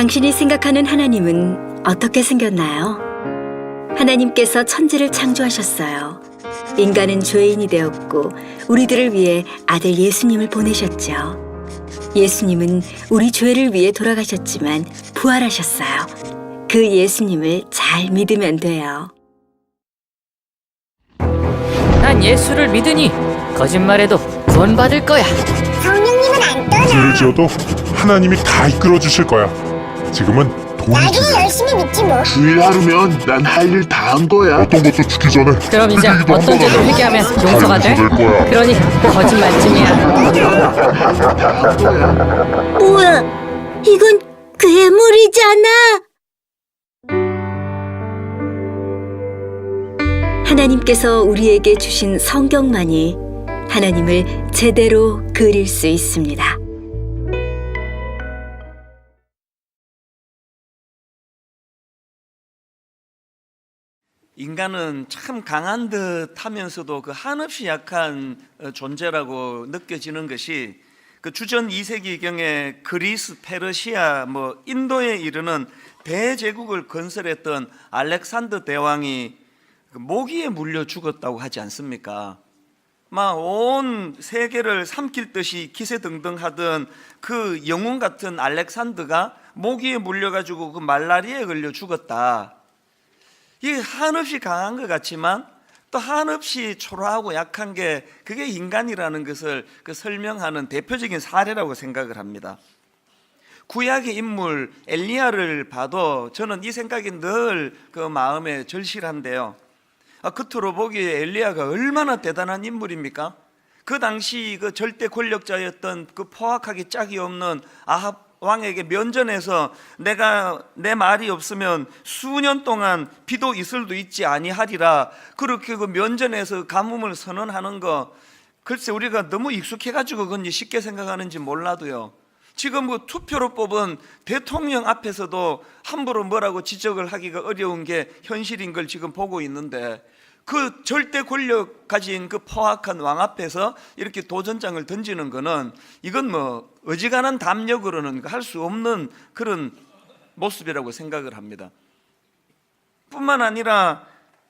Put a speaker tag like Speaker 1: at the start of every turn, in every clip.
Speaker 1: 당신이 생각하는 하나님은 어떻게 생겼나요? 하나님께서 천지를 창조하셨어요. 인간은 죄인이 되었고 우리들을 위해 아들 예수님을 보내셨죠. 예수님은 우리 죄를 위해 돌아가셨지만 부활하셨어요. 그 예수님을 잘 믿으면 돼요.
Speaker 2: 난 예수를 믿으니 거짓말해도 구원받을 거야.
Speaker 3: 성령님은 안 떠나.
Speaker 4: 죄를 지어도 하나님이 다 이끌어 주실 거야. 지금은 돈이
Speaker 3: 나중에
Speaker 4: 중요해.
Speaker 3: 열심히 믿지 뭐.
Speaker 5: 주일 하루면 난 할 일 다 한 거야.
Speaker 4: 어떤 것도 죽기 전에
Speaker 2: 그럼 이제
Speaker 4: 회개기도
Speaker 2: 어떤
Speaker 4: 한
Speaker 2: 죄도
Speaker 4: 번
Speaker 2: 회개하면
Speaker 4: 하고
Speaker 2: 용서가
Speaker 4: 다
Speaker 2: 돼?
Speaker 4: 용서될 거야.
Speaker 2: 그러니 거짓말쯤이야.
Speaker 3: 뭐야? 이건 괴물이잖아.
Speaker 1: 하나님께서 우리에게 주신 성경만이 하나님을 제대로 그릴 수 있습니다.
Speaker 6: 인간은 참 강한 듯 하면서도 그 한없이 약한 존재라고 느껴지는 것이 그 주전 2세기경에 그리스, 페르시아, 인도에 이르는 대제국을 건설했던 알렉산더 대왕이 모기에 물려 죽었다고 하지 않습니까? 막 온 세계를 삼킬 듯이 기세등등하던 그 영웅 같은 알렉산더가 모기에 물려가지고 그 말라리아에 걸려 죽었다. 이게 한없이 강한 것 같지만 또 한없이 초라하고 약한 게 그게 인간이라는 것을 설명하는 대표적인 사례라고 생각을 합니다. 구약의 인물 엘리야를 봐도 저는 이 생각이 늘 그 마음에 절실한데요. 겉으로 보기에 엘리야가 얼마나 대단한 인물입니까? 그 당시 그 절대 권력자였던 그 포악하기 짝이 없는 아합 왕에게 면전에서 내가 내 말이 없으면 수년 동안 비도 이슬도 있지 아니하리라, 그렇게 그 면전에서 가뭄을 선언하는 거, 글쎄 우리가 너무 익숙해가지고 그건 쉽게 생각하는지 몰라도요, 지금 그 투표로 뽑은 대통령 앞에서도 함부로 뭐라고 지적을 하기가 어려운 게 현실인 걸 지금 보고 있는데, 그 절대 권력 가진 그 포악한 왕 앞에서 이렇게 도전장을 던지는 거는 이건 어지간한 담력으로는 할 수 없는 그런 모습이라고 생각을 합니다. 뿐만 아니라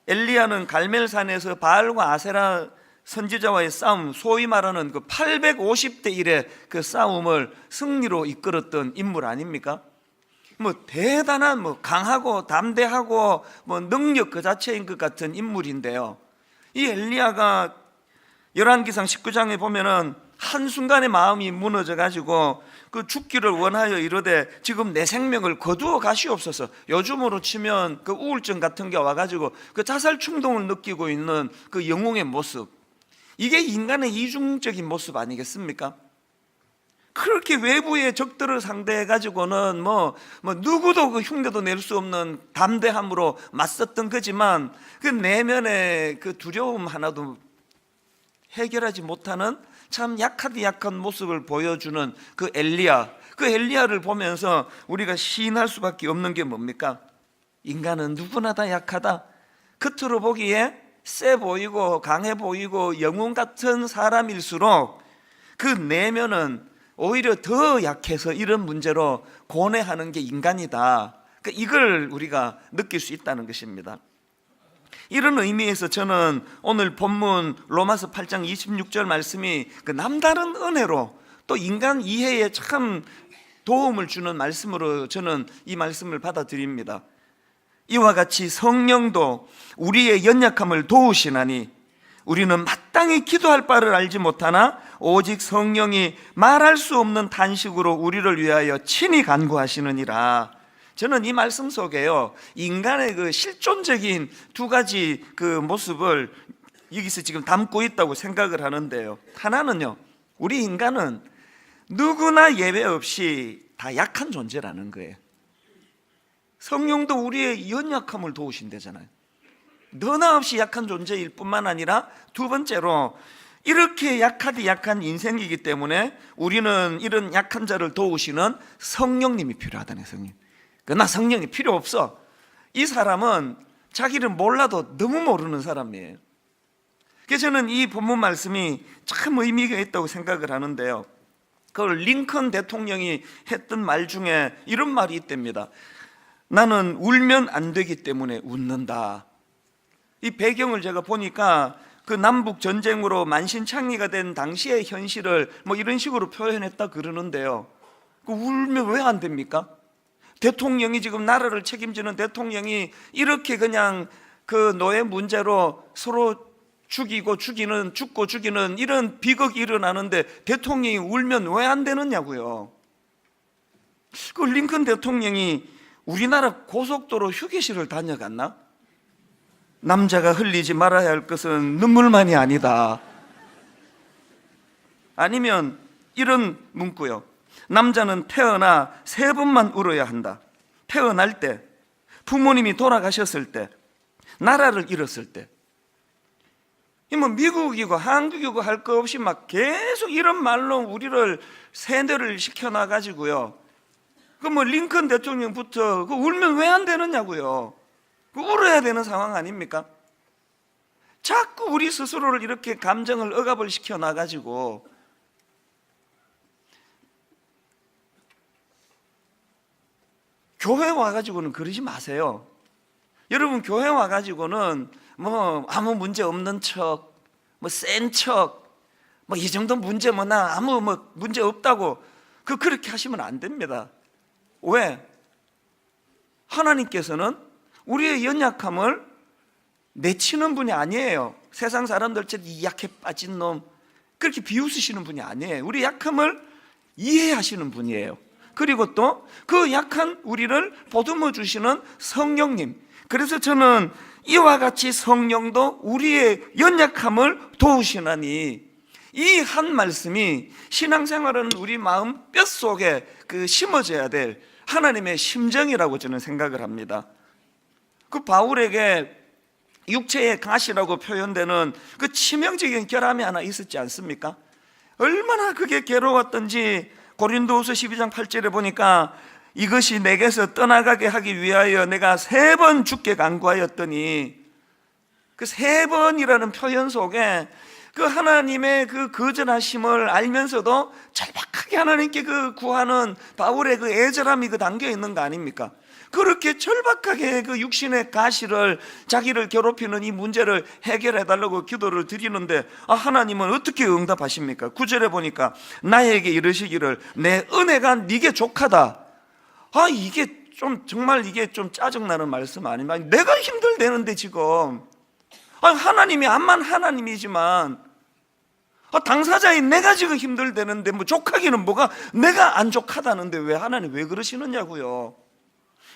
Speaker 6: 엘리야는 갈멜산에서 바알과 아세라 선지자와의 싸움, 소위 말하는 그 850대 1의 그 싸움을 승리로 이끌었던 인물 아닙니까? 대단한 강하고 담대하고 능력 그 자체인 것 같은 인물인데요, 이 엘리야가 열왕기상 19장에 보면은 한순간에 마음이 무너져 가지고 그 죽기를 원하여 이르되 지금 내 생명을 거두어 가시옵소서, 요즘으로 치면 그 우울증 같은 게 와가지고 그 자살 충동을 느끼고 있는 그 영웅의 모습, 이게 인간의 이중적인 모습 아니겠습니까? 그렇게 외부의 적들을 상대해 가지고는 누구도 그 흉내도 낼 수 없는 담대함으로 맞섰던 거지만 그 내면의 그 두려움 하나도 해결하지 못하는 참 약하디 약한 모습을 보여주는 그 엘리야를 보면서 우리가 시인할 수밖에 없는 게 뭡니까? 인간은 누구나 다 약하다. 겉으로 보기에 세 보이고 강해 보이고 영웅 같은 사람일수록 그 내면은 오히려 더 약해서 이런 문제로 고뇌하는 게 인간이다. 이걸 우리가 느낄 수 있다는 것입니다. 이런 의미에서 저는 오늘 본문 로마서 8장 26절 말씀이 그 남다른 은혜로 또 인간 이해에 참 도움을 주는 말씀으로 저는 이 말씀을 받아들입니다. 이와 같이 성령도 우리의 연약함을 도우시나니 우리는 마땅히 기도할 바를 알지 못하나 오직 성령이 말할 수 없는 탄식으로 우리를 위하여 친히 간구하시느니라. 저는 이 말씀 속에요, 인간의 그 실존적인 두 가지 그 모습을 여기서 지금 담고 있다고 생각을 하는데요. 하나는요, 우리 인간은 누구나 예외 없이 다 약한 존재라는 거예요. 성령도 우리의 연약함을 도우신다잖아요. 너나 없이 약한 존재일 뿐만 아니라 두 번째로 이렇게 약하디 약한 인생이기 때문에 우리는 이런 약한 자를 도우시는 성령님이 필요하다는, 성령. 그러나 성령이 필요 없어. 이 사람은 자기를 몰라도 너무 모르는 사람이에요. 그래서 저는 이 본문 말씀이 참 의미가 있다고 생각을 하는데요, 그걸 링컨 대통령이 했던 말 중에 이런 말이 있답니다. 나는 울면 안 되기 때문에 웃는다. 이 배경을 제가 보니까 그 남북 전쟁으로 만신창이가 된 당시의 현실을 뭐 이런 식으로 표현했다 그러는데요. 그 울면 왜 안 됩니까? 대통령이 지금 나라를 책임지는 대통령이 이렇게 그냥 그 노예 문제로 서로 죽고 죽이는 이런 비극이 일어나는데 대통령이 울면 왜 안 되느냐고요. 그 링컨 대통령이 우리나라 고속도로 휴게실을 다녀갔나? 남자가 흘리지 말아야 할 것은 눈물만이 아니다. 아니면 이런 문구요. 남자는 태어나 3번만 울어야 한다. 태어날 때, 부모님이 돌아가셨을 때, 나라를 잃었을 때. 뭐 미국이고 한국이고 할 거 없이 막 계속 이런 말로 우리를 세뇌를 시켜놔가지고요. 그 뭐 링컨 대통령부터 그 울면 왜 안 되느냐고요. 그 울어야 되는 상황 아닙니까? 자꾸 우리 스스로를 이렇게 감정을 억압을 시켜놔가지고 교회 와가지고는 그러지 마세요. 여러분 교회 와가지고는 뭐 아무 문제 없는 척, 뭐 센 척, 뭐 이 정도 문제 뭐나 아무 뭐 문제 없다고 그렇게 하시면 안 됩니다. 왜? 하나님께서는 우리의 연약함을 내치는 분이 아니에요. 세상 사람들처럼 이 약해 빠진 놈 그렇게 비웃으시는 분이 아니에요. 우리 약함을 이해하시는 분이에요. 그리고 또 그 약한 우리를 보듬어 주시는 성령님. 그래서 저는 이와 같이 성령도 우리의 연약함을 도우시나니 이 한 말씀이 신앙생활은 우리 마음 뼛속에 그 심어져야 될 하나님의 심정이라고 저는 생각을 합니다. 그 바울에게 육체의 가시라고 표현되는 그 치명적인 결함이 하나 있었지 않습니까? 얼마나 그게 괴로웠던지 고린도후서 12장 8절에 보니까 이것이 내게서 떠나가게 하기 위하여 내가 3번 죽게 간구하였더니 그 3번이라는 표현 속에 그 하나님의 그 거절하심을 알면서도 절박하게 하나님께 그 구하는 바울의 그 애절함이 그 담겨 있는 거 아닙니까? 그렇게 절박하게 그 육신의 가시를 자기를 괴롭히는 이 문제를 해결해 달라고 기도를 드리는데 하나님은 어떻게 응답하십니까? 9절에 보니까 나에게 이르시기를 내 은혜가 네게 족하다. 이게 좀 정말 이게 좀 짜증나는 말씀 아닙니까? 내가 힘들대는데 지금 하나님이 암만 하나님이지만 당사자인 내가 지금 힘들대는데 뭐 족하기는 뭐가 내가 안 족하다는데 왜 하나님 왜 그러시느냐고요.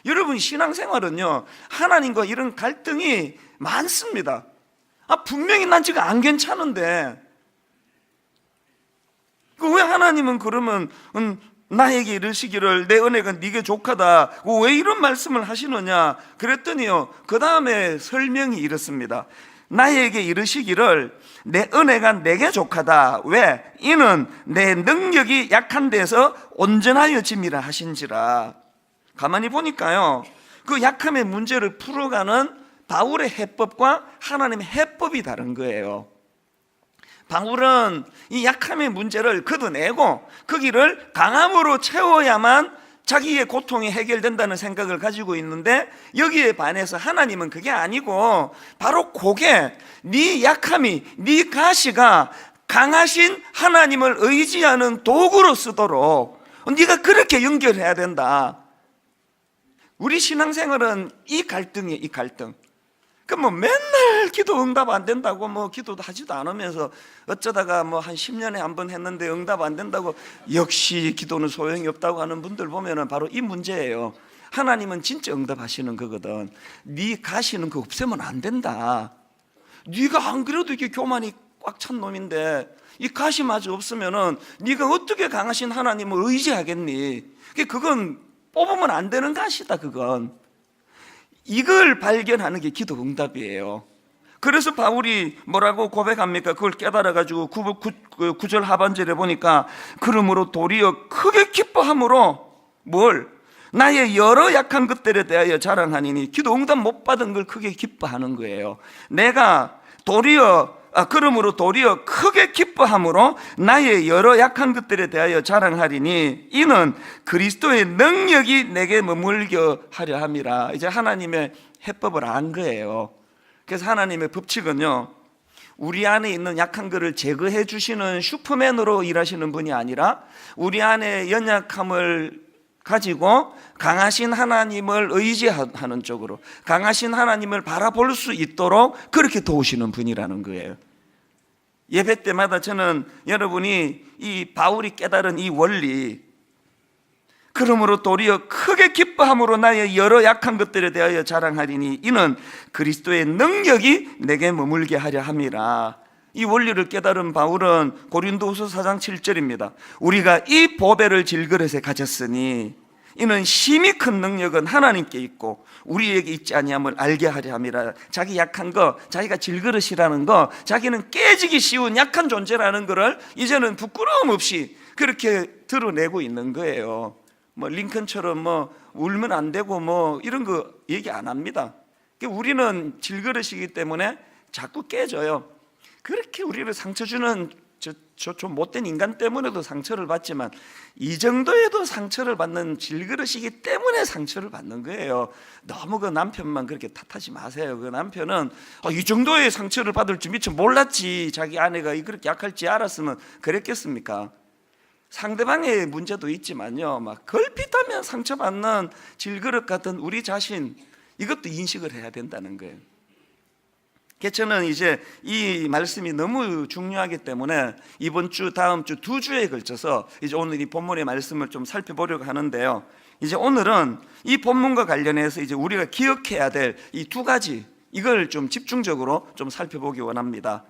Speaker 6: 여러분 신앙생활은요 하나님과 이런 갈등이 많습니다. 분명히 난 지금 안 괜찮은데 왜 하나님은 그러면 나에게 이르시기를 내 은혜가 네게 족하다 왜 이런 말씀을 하시느냐 그랬더니요 그 다음에 설명이 이렇습니다. 나에게 이르시기를 내 은혜가 내게 족하다. 왜? 이는 내 능력이 약한 데서 온전하여 짐이라 하신지라. 가만히 보니까요 그 약함의 문제를 풀어가는 바울의 해법과 하나님의 해법이 다른 거예요. 바울은 이 약함의 문제를 걷어내고 그 길을 강함으로 채워야만 자기의 고통이 해결된다는 생각을 가지고 있는데 여기에 반해서 하나님은 그게 아니고 바로 그게 네 약함이 네 가시가 강하신 하나님을 의지하는 도구로 쓰도록 네가 그렇게 연결해야 된다. 우리 신앙생활은 이 갈등이에요. 이 갈등. 뭐 맨날 기도 응답 안 된다고 뭐 기도도 하지도 않으면서 어쩌다가 뭐 한 10년에 한 번 했는데 응답 안 된다고 역시 기도는 소용이 없다고 하는 분들 보면은 바로 이 문제예요. 하나님은 진짜 응답하시는 거거든. 네 가시는 거 없애면 안 된다. 네가 안 그래도 이게 교만이 꽉 찬 놈인데 이 가시마저 없으면은 네가 어떻게 강하신 하나님을 의지하겠니? 그건 뽑으면 안 되는 가시다. 그건 이걸 발견하는 게 기도 응답이에요. 그래서 바울이 뭐라고 고백합니까? 그걸 깨달아가지고 9절 하반절에 보니까 그러므로 도리어 크게 기뻐함으로 뭘? 나의 여러 약한 것들에 대하여 자랑하니니 기도 응답 못 받은 걸 크게 기뻐하는 거예요. 내가 도리어 그러므로 도리어 크게 기뻐함으로 나의 여러 약한 것들에 대하여 자랑하리니 이는 그리스도의 능력이 내게 머물게 하려 함이라. 이제 하나님의 해법을 안 거예요. 그래서 하나님의 법칙은요, 우리 안에 있는 약한 것을 제거해 주시는 슈퍼맨으로 일하시는 분이 아니라 우리 안에 연약함을 가지고 강하신 하나님을 의지하는 쪽으로, 강하신 하나님을 바라볼 수 있도록 그렇게 도우시는 분이라는 거예요. 예배 때마다 저는 여러분이 이 바울이 깨달은 이 원리, 그러므로 도리어 크게 기뻐함으로 나의 여러 약한 것들에 대하여 자랑하리니 이는 그리스도의 능력이 내게 머물게 하려 함이라. 이 원리를 깨달은 바울은 고린도후서 4장 7절입니다. 우리가 이 보배를 질그릇에 가졌으니 이는 심히 큰 능력은 하나님께 있고 우리에게 있지 아니함을 알게 하려 함이라. 자기 약한 거, 자기가 질그릇이라는 거, 자기는 깨지기 쉬운 약한 존재라는 거를 이제는 부끄러움 없이 그렇게 드러내고 있는 거예요. 뭐 링컨처럼 뭐 울면 안 되고 뭐 이런 거 얘기 안 합니다. 우리는 질그릇이기 때문에 자꾸 깨져요. 그렇게 우리를 상처 주는 저 좀 못된 인간 때문에도 상처를 받지만 이 정도에도 상처를 받는 질그릇이기 때문에 상처를 받는 거예요. 너무 그 남편만 그렇게 탓하지 마세요. 그 남편은 이 정도의 상처를 받을 줄 미처 몰랐지. 자기 아내가 그렇게 약할지 알았으면 그랬겠습니까? 상대방의 문제도 있지만요, 막 걸핏하면 상처받는 질그릇 같은 우리 자신, 이것도 인식을 해야 된다는 거예요. 저는 이제 이 말씀이 너무 중요하기 때문에 이번 주, 다음 주 2주에 걸쳐서 이제 오늘 이 본문의 말씀을 좀 살펴보려고 하는데요. 이제 오늘은 이 본문과 관련해서 이제 우리가 기억해야 될 이 2가지, 이걸 좀 집중적으로 좀 살펴보기 원합니다.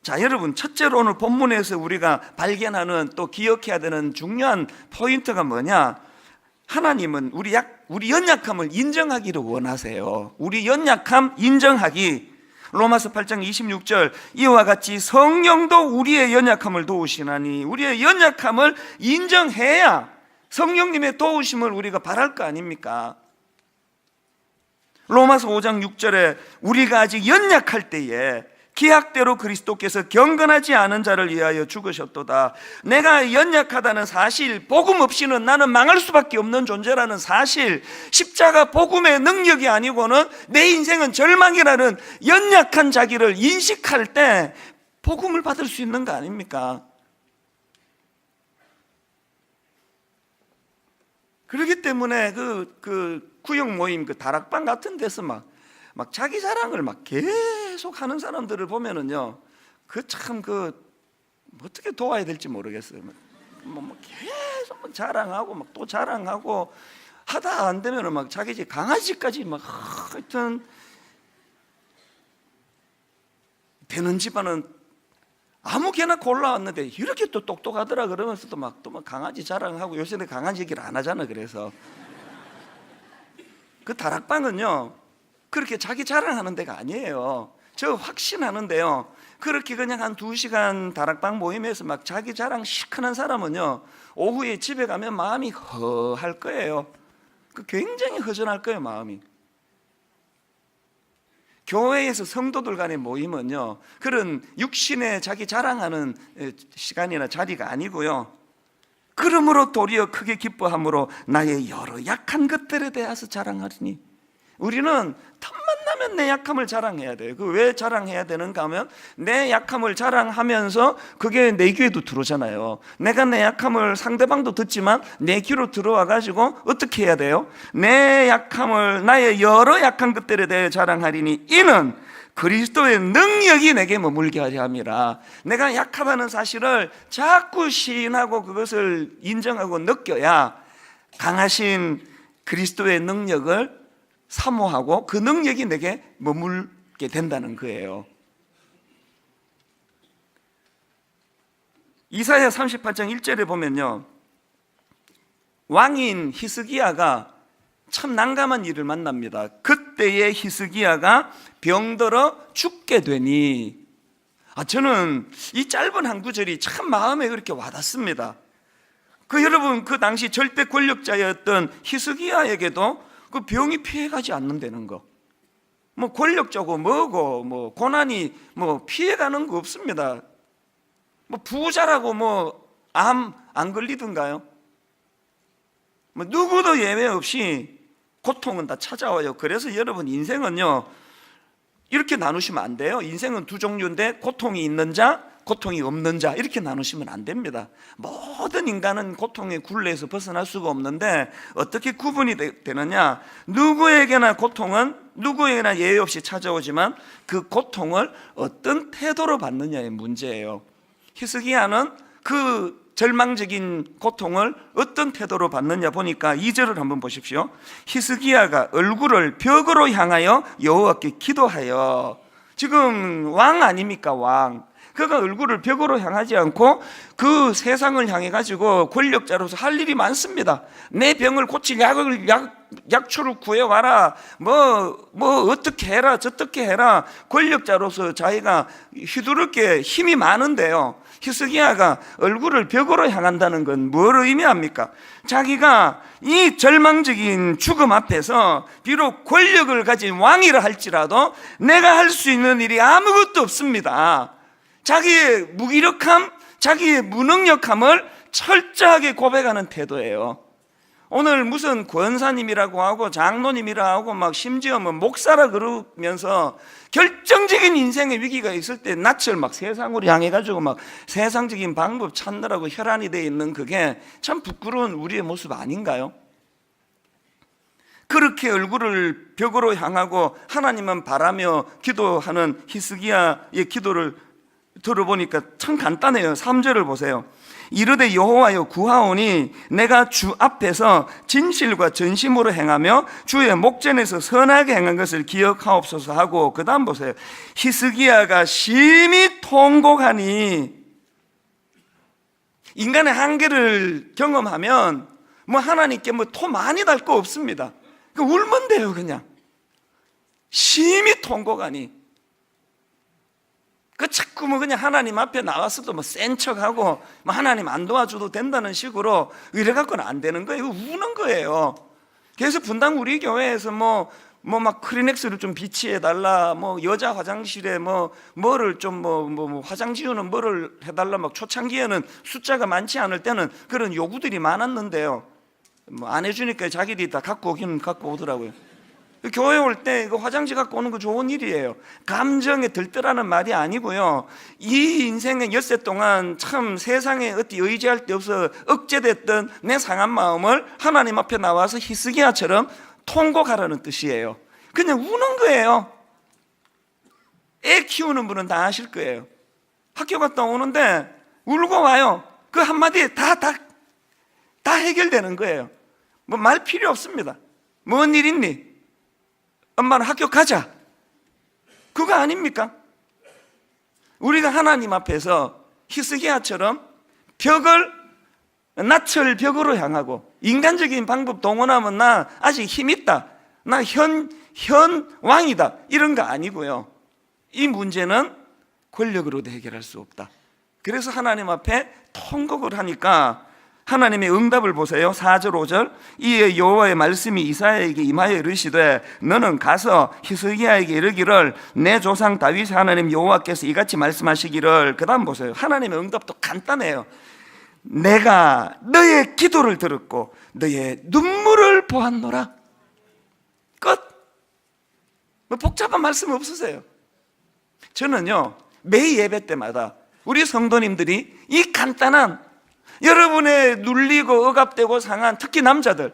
Speaker 6: 자, 여러분, 첫째로 오늘 본문에서 우리가 발견하는 또 기억해야 되는 중요한 포인트가 뭐냐? 하나님은 우리 연약함을 인정하기를 원하세요. 우리 연약함 인정하기. 로마서 8장 26절, 이와 같이 성령도 우리의 연약함을 도우시나니, 우리의 연약함을 인정해야 성령님의 도우심을 우리가 바랄 거 아닙니까? 로마서 5장 6절에 우리가 아직 연약할 때에 기약대로 그리스도께서 경건하지 않은 자를 위하여 죽으셨도다. 내가 연약하다는 사실, 복음 없이는 나는 망할 수밖에 없는 존재라는 사실, 십자가 복음의 능력이 아니고는 내 인생은 절망이라는 연약한 자기를 인식할 때 복음을 받을 수 있는 거 아닙니까? 그렇기 때문에 그 구역 모임, 그 다락방 같은 데서 막 자기 자랑을 막 계속 하는 사람들을 보면은요, 어떻게 도와야 될지 모르겠어요. 계속 자랑하고 막 또 자랑하고 하다 안 되면은 막 자기 집 강아지까지 막 하여튼 되는 집안은 아무개나 골라왔는데 이렇게 또 똑똑하더라 그러면서 또 막 강아지 자랑하고, 요새는 강아지 얘기를 안 하잖아. 그래서 그 다락방은요, 그렇게 자기 자랑하는 데가 아니에요. 저 확신하는데요, 그렇게 그냥 한 2시간 다락방 모임에서 막 자기 자랑 시큰한 사람은요, 오후에 집에 가면 마음이 허할 거예요. 굉장히 허전할 거예요, 마음이. 교회에서 성도들 간의 모임은요, 그런 육신에 자기 자랑하는 시간이나 자리가 아니고요, 그러므로 도리어 크게 기뻐함으로 나의 여러 약한 것들에 대해서 자랑하리니. 우리는 틈만 나면 내 약함을 자랑해야 돼요. 왜 자랑해야 되는가 하면 내 약함을 자랑하면서 그게 내 귀에도 들어오잖아요. 내가 내 약함을 상대방도 듣지만 내 귀로 들어와 가지고 어떻게 해야 돼요? 내 약함을, 나의 여러 약한 것들에 대해 자랑하리니 이는 그리스도의 능력이 내게 머물게 하려 함이라. 내가 약하다는 사실을 자꾸 시인하고 그것을 인정하고 느껴야 강하신 그리스도의 능력을 사모하고 그 능력이 내게 머물게 된다는 거예요. 이사야 38장 1절에 보면요, 왕인 히스기야가 참 난감한 일을 만납니다. 그때의 히스기야가 병들어 죽게 되니, 저는 이 짧은 한 구절이 참 마음에 그렇게 와닿습니다. 여러분, 그 당시 절대 권력자였던 히스기야에게도 그 병이 피해가지 않는다는 거, 뭐 권력적이고 뭐고 뭐 고난이 뭐 피해가는 거 없습니다. 뭐 부자라고 뭐 암 안 걸리던가요? 뭐 누구도 예외 없이 고통은 다 찾아와요. 그래서 여러분 인생은요 이렇게 나누시면 안 돼요. 인생은 두 종류인데 고통이 있는 자, 고통이 없는 자 이렇게 나누시면 안 됩니다. 모든 인간은 고통의 굴레에서 벗어날 수가 없는데 어떻게 구분이 되느냐? 누구에게나 고통은 누구에게나 예외 없이 찾아오지만 그 고통을 어떤 태도로 받느냐의 문제예요. 히스기야는 그 절망적인 고통을 어떤 태도로 받느냐 보니까 2절을 한번 보십시오. 히스기야가 얼굴을 벽으로 향하여 여호와께 기도하여. 지금 왕 아닙니까? 왕. 그가 얼굴을 벽으로 향하지 않고 그 세상을 향해 가지고 권력자로서 할 일이 많습니다. 내 병을 고칠 약초를 구해와라. 뭐 어떻게 해라 저떻게 해라. 권력자로서 자기가 휘두를 게 힘이 많은데요, 히스기야가 얼굴을 벽으로 향한다는 건 뭘 의미합니까? 자기가 이 절망적인 죽음 앞에서 비록 권력을 가진 왕이라 할지라도 내가 할 수 있는 일이 아무것도 없습니다. 자기의 무기력함, 자기의 무능력함을 철저하게 고백하는 태도예요. 오늘 무슨 권사님이라고 하고 장로님이라고 하고 막 심지어 뭐 목사라 그러면서 결정적인 인생의 위기가 있을 때 낯을 막 세상으로 향해 가지고 막 세상적인 방법 찾느라고 혈안이 돼 있는 그게 참 부끄러운 우리의 모습 아닌가요? 그렇게 얼굴을 벽으로 향하고 하나님은 바라며 기도하는 히스기야의 기도를 들어보니까 참 간단해요. 3절을 보세요. 이르되 여호와여 구하오니 내가 주 앞에서 진실과 전심으로 행하며 주의 목전에서 선하게 행한 것을 기억하옵소서 하고, 그 다음 보세요. 히스기야가 심히 통곡하니. 인간의 한계를 경험하면 뭐 하나님께 뭐 토 많이 달 거 없습니다. 울면 돼요. 그냥 심히 통곡하니. 그 자꾸 뭐 그냥 하나님 앞에 나왔어도 뭐 센 척하고 뭐 하나님 안 도와줘도 된다는 식으로 이래 갖고는 안 되는 거예요. 우는 거예요. 그래서 분당 우리 교회에서 뭐 막 크리넥스를 좀 비치해 달라, 뭐 여자 화장실에 뭐를 좀 뭐 화장 지우는 뭐를 해달라, 막 초창기에는 숫자가 많지 않을 때는 그런 요구들이 많았는데요, 뭐 안 해주니까 자기들이 다 갖고 오기는 갖고 오더라고요. 교회 올 때 이거 화장지 갖고 오는 거 좋은 일이에요. 감정에 들떠라는 말이 아니고요, 이 인생의 엿새 동안 참 세상에 어디 의지할 데 없어 억제됐던 내 상한 마음을 하나님 앞에 나와서 히스기야처럼 통곡하라는 뜻이에요. 그냥 우는 거예요. 애 키우는 분은 다 아실 거예요. 학교 갔다 오는데 울고 와요. 그 한마디에 다 해결되는 거예요. 뭐 말 필요 없습니다. 뭔 일 있니? 엄마는 학교 가자. 그거 아닙니까? 우리가 하나님 앞에서 히스기야처럼 낯을 벽으로 향하고 인간적인 방법 동원하면 나 아직 힘 있다, 나 현 왕이다, 이런 거 아니고요. 이 문제는 권력으로도 해결할 수 없다. 그래서 하나님 앞에 통곡을 하니까 하나님의 응답을 보세요. 4절 5절. 이에 여호와의 말씀이 이사야에게 임하여 이르시되 너는 가서 히스기야에게 이르기를 내 조상 다윗의 하나님 여호와께서 이같이 말씀하시기를. 그 다음 보세요. 하나님의 응답도 간단해요. 내가 너의 기도를 들었고 너의 눈물을 보았노라. 끝. 뭐 복잡한 말씀 없으세요. 저는요 매 예배 때마다 우리 성도님들이 이 간단한, 여러분의 눌리고 억압되고 상한, 특히 남자들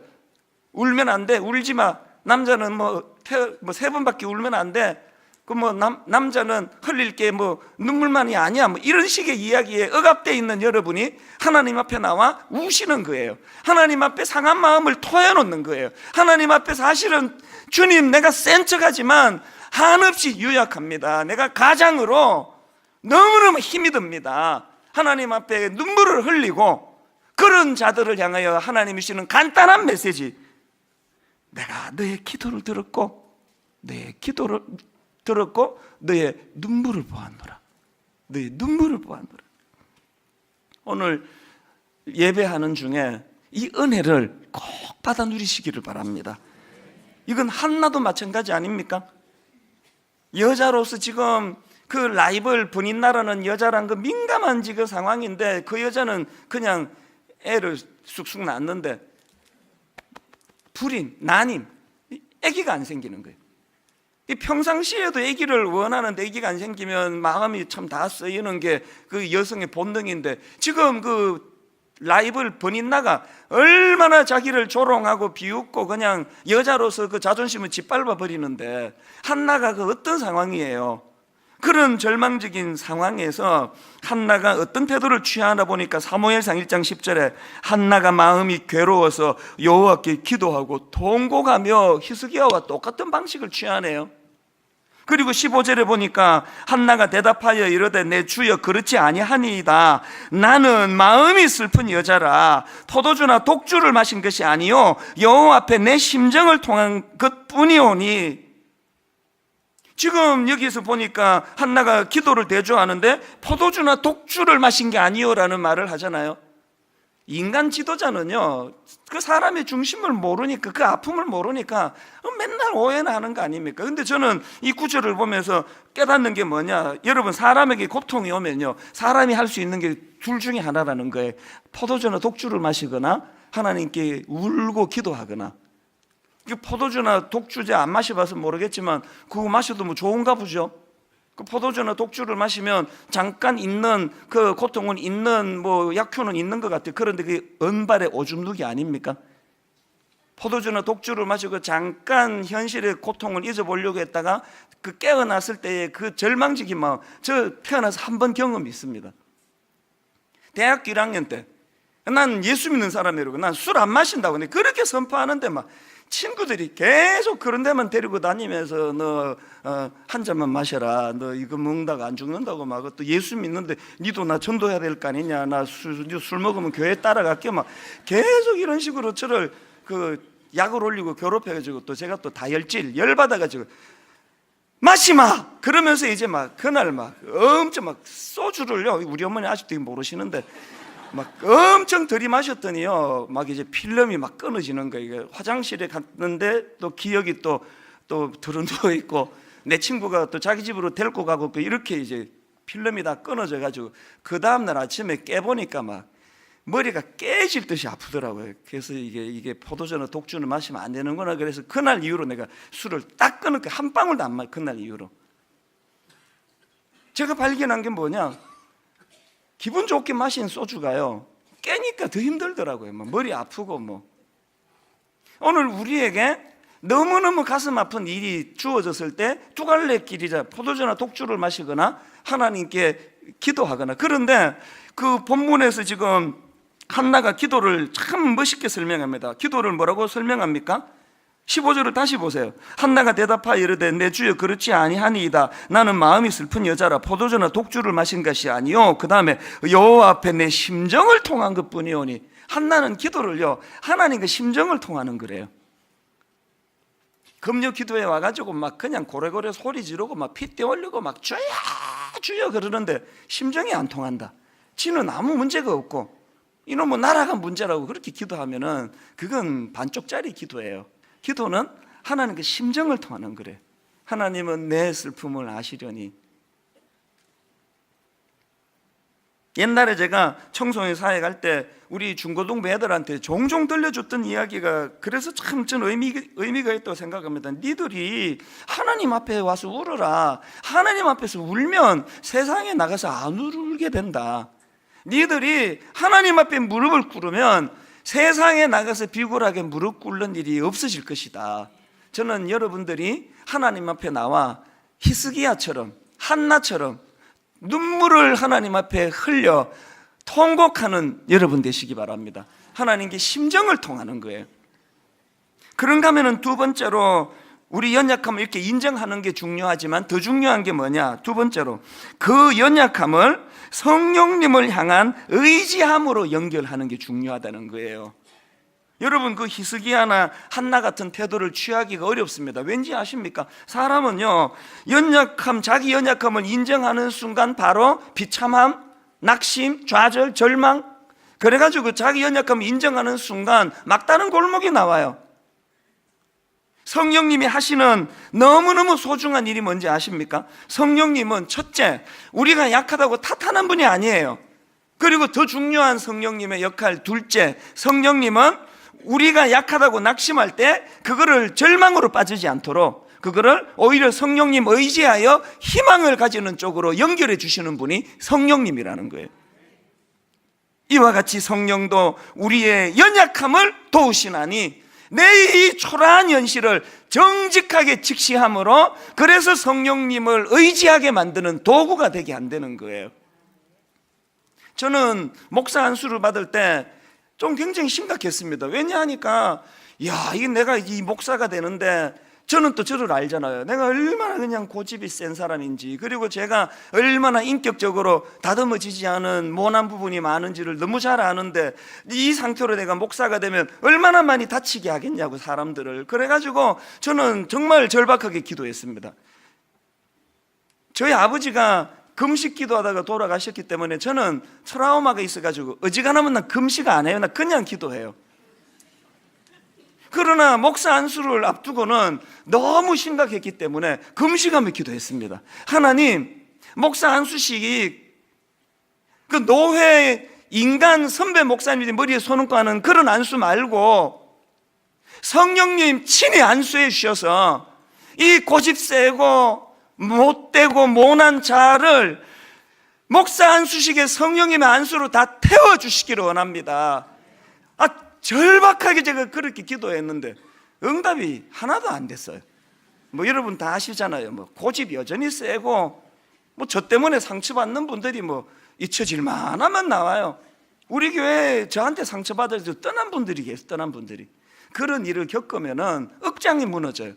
Speaker 6: 울면 안 돼, 울지 마. 남자는 뭐 3번밖에 울면 안 돼. 그 뭐 남자는 흘릴 게 뭐 눈물만이 아니야, 뭐 이런 식의 이야기에 억압되어 있는 여러분이 하나님 앞에 나와 우시는 거예요. 하나님 앞에 상한 마음을 토해놓는 거예요. 하나님 앞에 사실은 주님 내가 센 척하지만 한없이 유약합니다. 내가 가장으로 너무너무 힘이 듭니다. 하나님 앞에 눈물을 흘리고 그런 자들을 향하여 하나님이 주시는 간단한 메시지. 내가 너의 기도를 들었고 너의 눈물을 보았노라. 너의 눈물을 보았노라. 오늘 예배하는 중에 이 은혜를 꼭 받아 누리시기를 바랍니다. 이건 한나도 마찬가지 아닙니까? 여자로서 지금 그 라이벌 본인나라는 여자란 그 민감한 지금 상황인데 그 여자는 그냥 애를 쑥쑥 낳는데 불임, 난임, 아기가 안 생기는 거예요. 이 평상시에도 아기를 원하는데 아기가 안 생기면 마음이 참 다 쓰이는 게 그 여성의 본능인데 지금 그 라이벌 번인나가 얼마나 자기를 조롱하고 비웃고 그냥 여자로서 그 자존심을 짓밟아 버리는데 한나가 그 어떤 상황이에요? 그런 절망적인 상황에서 한나가 어떤 태도를 취하나 보니까 사무엘상 1장 10절에 한나가 마음이 괴로워서 여호와께 기도하고 통곡하며 히스기야와 똑같은 방식을 취하네요. 그리고 15절에 보니까 한나가 대답하여 이르되 내 주여 그렇지 아니하니이다. 나는 마음이 슬픈 여자라 포도주나 독주를 마신 것이 아니요 여호와 앞에 내 심정을 통한 것뿐이오니. 지금 여기서 보니까 한나가 기도를 대조하는데 포도주나 독주를 마신 게 아니요라는 말을 하잖아요. 인간 지도자는요 그 사람의 중심을 모르니까 그 아픔을 모르니까 맨날 오해는 하는 거 아닙니까? 근데 저는 이 구절을 보면서 깨닫는 게 뭐냐, 여러분 사람에게 고통이 오면요 사람이 할 수 있는 게 둘 중에 하나라는 거예요. 포도주나 독주를 마시거나 하나님께 울고 기도하거나. 포도주나 독주제 안 마셔봐서 모르겠지만 그거 마셔도 뭐 좋은가 보죠. 그 포도주나 독주를 마시면 잠깐 있는 그 고통은 있는 뭐 약효는 있는 것 같아요. 그런데 그게 은발의 오줌 누기 아닙니까? 포도주나 독주를 마시고 잠깐 현실의 고통을 잊어보려고 했다가 그 깨어났을 때의 그 절망적인 마음, 저 태어나서 한 번 경험이 있습니다. 대학교 1학년 때 난 예수 믿는 사람이라고 난 술 안 마신다고 근데 그렇게 선포하는데 막 친구들이 계속 그런 데만 데리고 다니면서 너 한 잔만 마셔라, 너 이거 먹다가 안 죽는다고 막 또 예수 믿는데 니도 나 전도해야 될 거 아니냐, 나 술 먹으면 교회 따라갈게 막 계속 이런 식으로 저를 그 약을 올리고 괴롭혀가지고 또 제가 또 다혈질 열받아가지고 마시마 그러면서 이제 막 그날 막 엄청 막 소주를요 우리 어머니 아직도 모르시는데 막 엄청 들이마셨더니요 막 이제 필름이 막 끊어지는 거예요. 화장실에 갔는데 또 기억이 또 드러누워 있고 내 친구가 또 자기 집으로 데리고 가고 이렇게 이제 필름이 다 끊어져 가지고 그 다음날 아침에 깨보니까 막 머리가 깨질 듯이 아프더라고요. 그래서 이게 포도주나 독주는 마시면 안 되는구나. 그래서 그날 이후로 내가 술을 딱 끊었고 한 방울도 안 마셔. 그날 이후로 제가 발견한 게 뭐냐, 기분 좋게 마신 소주가요 깨니까 더 힘들더라고요. 막 머리 아프고 뭐. 오늘 우리에게 너무너무 가슴 아픈 일이 주어졌을 때 두 갈래 길이자 포도주나 독주를 마시거나 하나님께 기도하거나. 그런데 그 본문에서 지금 한나가 기도를 참 멋있게 설명합니다. 기도를 뭐라고 설명합니까? 15절을 다시 보세요. 한나가 대답하여 이르되 내 주여 그렇지 아니하니이다. 나는 마음이 슬픈 여자라 포도주나 독주를 마신 것이 아니요 그 다음에 여호와 앞에 내 심정을 통한 것뿐이오니. 한나는 기도를요 하나님과 심정을 통하는 거래요. 금요 기도에 와가지고 막 그냥 고래고래 소리 지르고 막 핏대 올리고 막 주여 주여 그러는데 심정이 안 통한다. 지는 아무 문제가 없고 이놈은 나라가 문제라고 그렇게 기도하면은 그건 반쪽짜리 기도예요. 기도는 하나님께 심정을 통하는 거래. 하나님은 내 슬픔을 아시려니. 옛날에 제가 청소년 사회 갈 때 우리 중고등부 애들한테 종종 들려줬던 이야기가 그래서 참 전 의미가 있다고 생각합니다. 니들이 하나님 앞에 와서 울어라. 하나님 앞에서 울면 세상에 나가서 안 울게 된다. 니들이 하나님 앞에 무릎을 꿇으면 세상에 나가서 비굴하게 무릎 꿇는 일이 없어질 것이다. 저는 여러분들이 하나님 앞에 나와 히스기야처럼 한나처럼 눈물을 하나님 앞에 흘려 통곡하는 여러분 되시기 바랍니다. 하나님께 심정을 통하는 거예요. 그런가 하면 두 번째로 우리 연약함을 이렇게 인정하는 게 중요하지만 더 중요한 게 뭐냐, 두 번째로 그 연약함을 성령님을 향한 의지함으로 연결하는 게 중요하다는 거예요. 여러분 그 히스기야나 한나 같은 태도를 취하기가 어렵습니다. 왠지 아십니까? 사람은요 연약함, 자기 연약함을 인정하는 순간 바로 비참함, 낙심, 좌절, 절망, 그래가지고 자기 연약함을 인정하는 순간 막다른 골목이 나와요. 성령님이 하시는 너무너무 소중한 일이 뭔지 아십니까? 성령님은 첫째, 우리가 약하다고 탓하는 분이 아니에요. 그리고 더 중요한 성령님의 역할 둘째, 성령님은 우리가 약하다고 낙심할 때 그거를 절망으로 빠지지 않도록 그거를 오히려 성령님 의지하여 희망을 가지는 쪽으로 연결해 주시는 분이 성령님이라는 거예요. 이와 같이 성령도 우리의 연약함을 도우시나니 내 이 초라한 현실을 정직하게 직시함으로 그래서 성령님을 의지하게 만드는 도구가 되게 안 되는 거예요. 저는 목사 안수를 받을 때 좀 굉장히 심각했습니다. 왜냐하니까 이게 내가 이 목사가 되는데 저는 또 저를 알잖아요. 내가 얼마나 그냥 고집이 센 사람인지, 그리고 제가 얼마나 인격적으로 다듬어지지 않은 모난 부분이 많은지를 너무 잘 아는데 이 상태로 내가 목사가 되면 얼마나 많이 다치게 하겠냐고 사람들을. 그래가지고 저는 정말 절박하게 기도했습니다. 저희 아버지가 금식 기도하다가 돌아가셨기 때문에 저는 트라우마가 있어가지고 어지간하면 난 금식 안 해요. 나 그냥 기도해요. 그러나 목사 안수를 앞두고는 너무 심각했기 때문에 금식하며 기도했습니다. 하나님, 목사 안수식이 그 노회 인간 선배 목사님들이 머리에 손얹고 하는 그런 안수 말고 성령님 친히 안수해 주셔서 이 고집 세고 못되고 모난 자를 목사 안수식의 성령님의 안수로 다 태워주시기를 원합니다. 절박하게 제가 그렇게 기도했는데 응답이 하나도 안 됐어요. 뭐 여러분 다 아시잖아요. 뭐 고집 여전히 세고 뭐 저 때문에 상처받는 분들이 뭐 잊혀질만 하면 나와요. 우리 교회에 저한테 상처받아서 떠난 분들이 계세요. 떠난 분들이. 그런 일을 겪으면은 억장이 무너져요.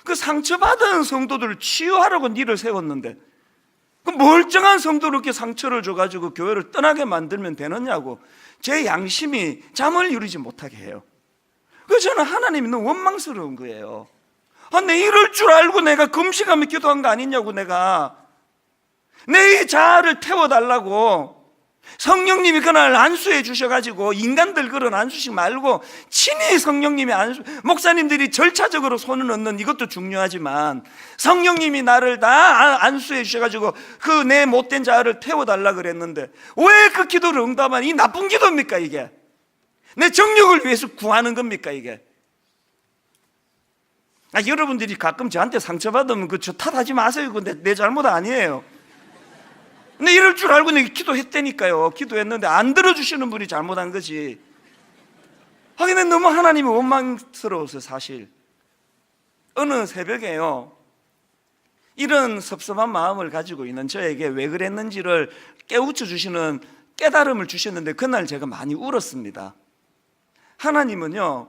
Speaker 6: 그 상처받은 성도들을 치유하라고 일을 세웠는데 그 멀쩡한 성도를 이렇게 상처를 줘가지고 교회를 떠나게 만들면 되느냐고 제 양심이 잠을 이루지 못하게 해요. 그래서 저는 하나님이 너무 원망스러운 거예요. 내 이럴 줄 알고 내가 금식하며 기도한 거 아니냐고. 내가 내 이 자아를 태워달라고 성령님이 그날 안수해 주셔가지고 인간들 그런 안수식 말고 친히 성령님이 안수, 목사님들이 절차적으로 손을 얹는 이것도 중요하지만 성령님이 나를 다 안수해 주셔가지고 그 내 못된 자아를 태워달라 그랬는데 왜 그 기도를 응답한 이 나쁜 기도입니까? 이게 내 정력을 위해서 구하는 겁니까? 이게 여러분들이 가끔 저한테 상처받으면 저 탓하지 마세요. 그거 내 잘못 아니에요. 근데 이럴 줄 알고 내가 기도했다니까요. 기도했는데 안 들어주시는 분이 잘못한 거지. 하긴 너무 하나님이 원망스러워서 사실 어느 새벽에요, 이런 섭섭한 마음을 가지고 있는 저에게 왜 그랬는지를 깨우쳐 주시는 깨달음을 주셨는데 그날 제가 많이 울었습니다. 하나님은요,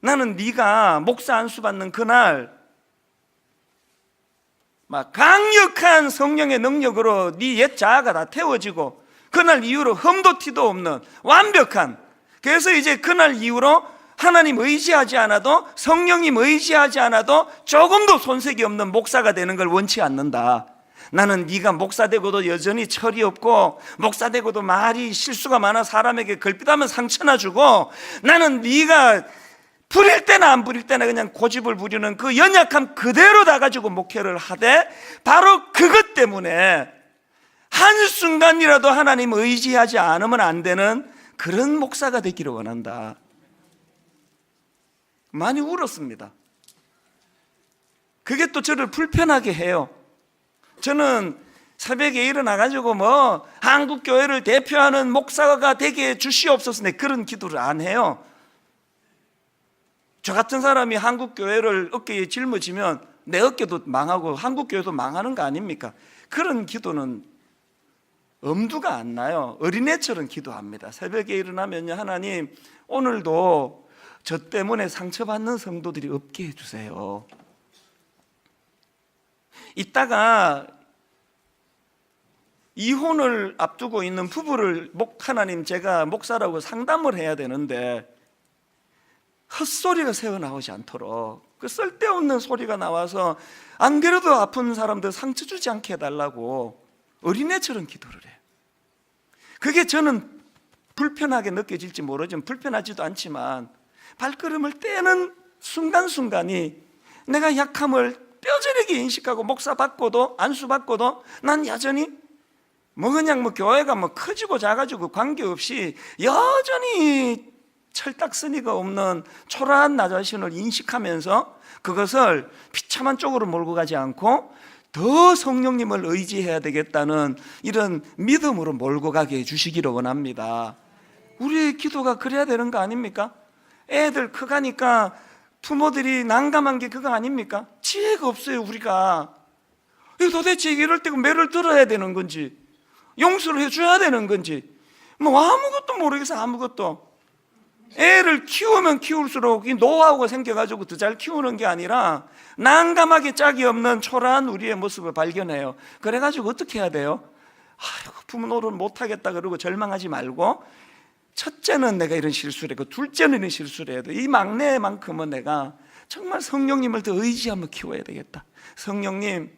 Speaker 6: 나는 네가 목사 안수 받는 그날 막 강력한 성령의 능력으로 네 옛 자아가 다 태워지고 그날 이후로 흠도 티도 없는 완벽한, 그래서 이제 그날 이후로 하나님 의지하지 않아도 성령님 의지하지 않아도 조금도 손색이 없는 목사가 되는 걸 원치 않는다. 나는 네가 목사 되고도 여전히 철이 없고 목사 되고도 말이 실수가 많아 사람에게 걸핏하면 상처나 주고 나는 네가 부릴 때나 안 부릴 때나 그냥 고집을 부리는 그 연약함 그대로 다 가지고 목회를 하되 바로 그것 때문에 한순간이라도 하나님 의지하지 않으면 안 되는 그런 목사가 되기를 원한다. 많이 울었습니다. 그게 또 저를 불편하게 해요. 저는 새벽에 일어나가지고 뭐 한국교회를 대표하는 목사가 되게 주시옵소서 내 그런 기도를 안 해요. 저 같은 사람이 한국교회를 어깨에 짊어지면 내 어깨도 망하고 한국교회도 망하는 거 아닙니까? 그런 기도는 엄두가 안 나요. 어린애처럼 기도합니다. 새벽에 일어나면요, 하나님 오늘도 저 때문에 상처받는 성도들이 없게 해주세요. 이따가 이혼을 앞두고 있는 부부를 하나님 제가 목사라고 상담을 해야 되는데 헛소리가 새어나오지 않도록 그 쓸데없는 소리가 나와서 안 그래도 아픈 사람들 상처 주지 않게 해달라고 어린애처럼 기도를 해요. 그게 저는 불편하게 느껴질지 모르지만 불편하지도 않지만 발걸음을 떼는 순간순간이 내가 약함을 뼈저리게 인식하고 목사 받고도 안수 받고도 난 여전히 그냥 교회가 커지고 작아지고 관계없이 여전히 철딱서니가 없는 초라한 나 자신을 인식하면서 그것을 비참한 쪽으로 몰고 가지 않고 더 성령님을 의지해야 되겠다는 이런 믿음으로 몰고 가게 해주시기를 원합니다. 우리의 기도가 그래야 되는 거 아닙니까? 애들 커가니까 부모들이 난감한 게 그거 아닙니까? 지혜가 없어요. 우리가 도대체 이럴 때 매를 들어야 되는 건지 용서를 해줘야 되는 건지 아무것도 모르겠어. 아무것도. 애를 키우면 키울수록 이 노하우가 생겨가지고 더 잘 키우는 게 아니라 난감하게 짝이 없는 초라한 우리의 모습을 발견해요. 그래가지고 어떻게 해야 돼요? 부모 노릇 못하겠다 그러고 절망하지 말고, 첫째는 내가 이런 실수를 했고 둘째는 이런 실수를 해야 돼. 이 막내만큼은 내가 정말 성령님을 더 의지하며 키워야 되겠다. 성령님